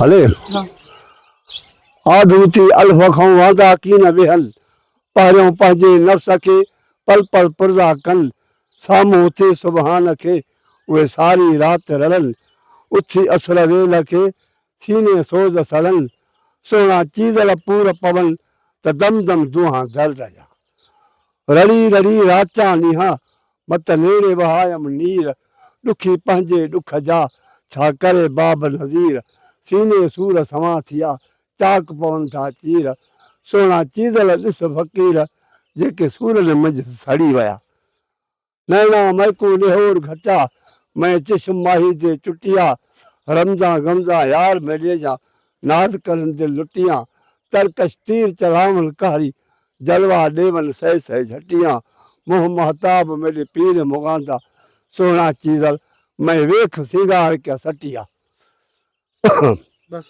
हले आधूती अल्फ खां वादा की न वेहन पहिरियों पंहिंजे नफ़्स खे पल पल पुरज़ा कनि साम्हूं उथी सुबहान खे उहे सारी राति रलनि उथी असुर वेल खे सीने सोज़ सड़नि सोना चीज़ल पूर पवनि त दम दम दूहां दर्द जा रड़ी रड़ी राचां नीहा मत नेड़े वहायम नीर ॾुखी पंहिंजे ॾुख जा छा करे बाब नज़ीर सीने सूर सवां थिया चाक पवनि था चीर सोना चीज़ल ॾिस फ़क़ीर जेके सूरनि मंझि सड़ी विया नैना महकू निहोर घचा मैं चश्म माही ते चुटिया रमज़ा गमज़ा यार मेले जा नाज़ करनि दिल लुटियां तरकश तीर चलावन कारी जलवा ॾेवन सह सह झटियां मुँह महताब मेरे पीर मुगांदा सोना चीज़ल मैं वेख सिंगार क्या सटिया। बस